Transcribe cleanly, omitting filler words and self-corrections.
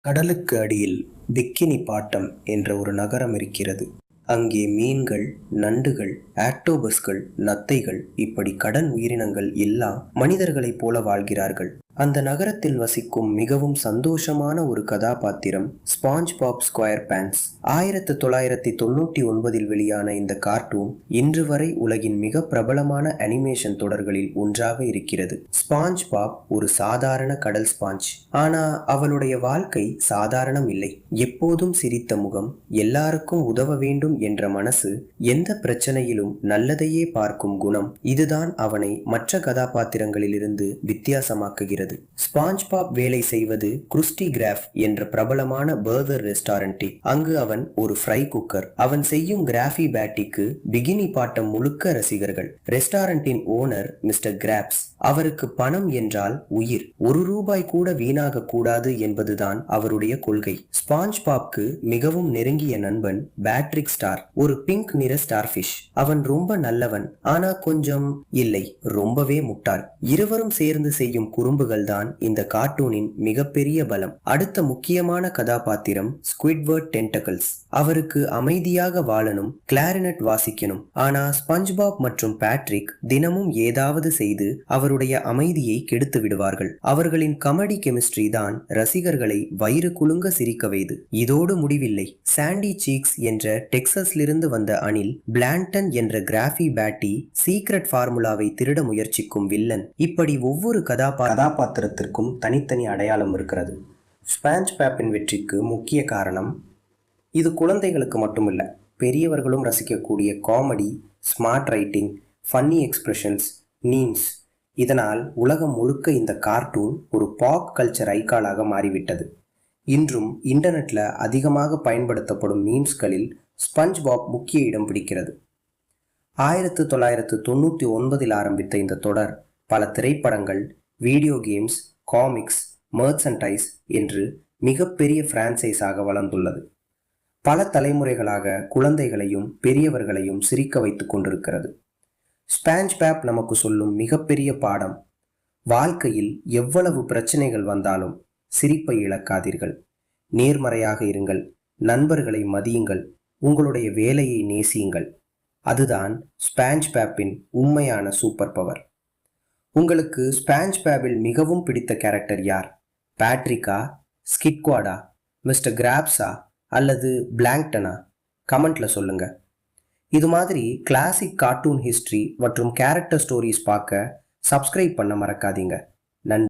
கடலுக்கு அடியில் Bikini bottom என்ற ஒரு நகரம் இருக்கிறது. அங்கே மீன்கள், நண்டுகள், ஆக்டோபஸ்கள், நத்தைகள் இப்படி கடல் உயிரினங்கள் எல்லாம் மனிதர்களைப் போல வாழ்கிறார்கள். அந்த நகரத்தில் வசிக்கும் மிகவும் சந்தோஷமான ஒரு கதாபாத்திரம் ஸ்பாஞ்ச் பாப் ஸ்கொயர் பேண்ட்ஸ். 1999 வெளியான இந்த கார்ட்டூன் இன்று வரை உலகின் மிக பிரபலமான அனிமேஷன் தொடர்களில் ஒன்றாக இருக்கிறது. ஸ்பாஞ்ச் பாப் ஒரு சாதாரண கடல் ஸ்பாஞ்ச். ஆனா அவளுடைய வாழ்க்கை சாதாரணம் இல்லை. எப்போதும் சிரித்த முகம், எல்லாருக்கும் உதவ வேண்டும் என்ற மனசு, எந்த பிரச்சனையிலும் நல்லதையே பார்க்கும் குணம், இதுதான் அவனை மற்ற கதாபாத்திரங்களிலிருந்து வித்தியாசமாக்குகிறது. ஸ்பாஞ்ச் பாப் வேலை செய்வது கிறிஸ்டி கிராஃப் என்ற பிரபலமான பர்கர் ரெஸ்டாரண்டில். அங்கு அவன் ஒரு ஃப்ரை குக்கர். அவன் செய்யும் கிராஃபி பேட்டிக்கு பிகினி பாட்டம் முழுக்க ரசிகர்கள். ரெஸ்டாரண்டின் ஓனர் மிஸ்டர் கிராப்ஸ். அவருக்கு பணம் என்றால் உயிர். ₹1 கூட வீணாக கூடாது என்பதுதான் அவருடைய கொள்கை. ஸ்பாஞ்ச் பாப்க்கு மிகவும் நெருங்கிய நண்பன் பேட்ரிக் ஸ்டார், ஒரு பிங்க் நிற ஸ்டார்ஃபிஷ். அவன் ரொம்ப நல்லவன், ஆனா கொஞ்சம் இல்லை, ரொம்பவே முட்டாள். இருவரும் சேர்ந்து செய்யும் குறும்புகள் தான் இந்த கார்ட்டூனின் மிகப்பெரிய பலம். அடுத்த முக்கியமான கதாபாத்திரம் ஸ்குவிட்வர்ட் டென்டக்கிள்ஸ். அவருக்கு அமைதியாக வாழணும், கிளாரினட் வாசிக்கணும். ஆனா ஸ்பஞ்ச் பாப் மற்றும் பேட்ரிக் தினமும் ஏதாவது செய்து அவருடைய அமைதியை கெடுத்து விடுவார்கள். அவர்களின் காமெடி கெமிஸ்ட்ரி தான் ரசிகர்களை வயிறு குலுங்க சிரிக்க வைது. இதோடு முடிவில்லை. சாண்டி சீக்ஸ் என்ற டெக்சாஸிலிருந்து வந்த அணில், பிளான்டன் என்ற கிராஃபி பேட்டி, சீக்ரெட் ஃபார்முலாவை திருட முயற்சிக்கும் வில்லன், இப்படி ஒவ்வொரு கதாபாத்திரத்திற்கும் தனித்தனி அடையாளம் இருக்கிறது. ஸ்பாஞ்ச் பாப்பின் வெற்றிக்கு முக்கிய காரணம் இது குழந்தைகளுக்கு மட்டுமில்ல, பெரியவர்களும் ரசிக்கக்கூடிய comedy, smart writing, funny expressions, memes. இதனால் உலகம் முழுக்க இந்த கார்ட்டூன் ஒரு பாப் கல்ச்சர் ஐகானாக மாறிவிட்டது. இன்றும் இன்டர்நெட்ல அதிகமாக பயன்படுத்தப்படும் மீம்ஸ்களில் ஸ்பஞ்ச் பாப் முக்கிய இடம் பிடிக்கிறது. 1999 ஆரம்பித்த இந்த தொடர் பல திரைப்படங்கள், வீடியோ கேம்ஸ், காமிக்ஸ், மெர்ச்சன்டைஸ் என்று மிகப்பெரிய பிரான்சைஸாக வளர்ந்துள்ளது. பல தலைமுறைகளாக குழந்தைகளையும் பெரியவர்களையும் சிரிக்க வைத்துக் கொண்டிருக்கிறது. ஸ்பாஞ்ச் பாப் நமக்கு சொல்லும் மிகப்பெரிய பாடம், வாழ்க்கையில் எவ்வளவு பிரச்சனைகள் வந்தாலும் சிரிப்பை இழக்காதீர்கள், நேர்மறையாக இருங்கள், நண்பர்களை மதியுங்கள், உங்களுடைய வேலையை நேசியுங்கள். அதுதான் ஸ்பாஞ்ச் பாப்பின் உண்மையான சூப்பர் பவர். உங்களுக்கு ஸ்பாஞ்ச் பாப்பில் மிகவும் பிடித்த கேரக்டர் யார்? பேட்ரிக்கா, ஸ்கிட்குவாடா, மிஸ்டர் கிராப்ஸா அல்லது பிளாங்டனா? கமெண்ட்ல சொல்லுங்க. இது மாதிரி கிளாசிக் கார்ட்டூன் ஹிஸ்டரி மற்றும் கேரக்டர் ஸ்டோரிஸ் பார்க்க சப்ஸ்கிரைப் பண்ண மறக்காதீங்க. நன்றி.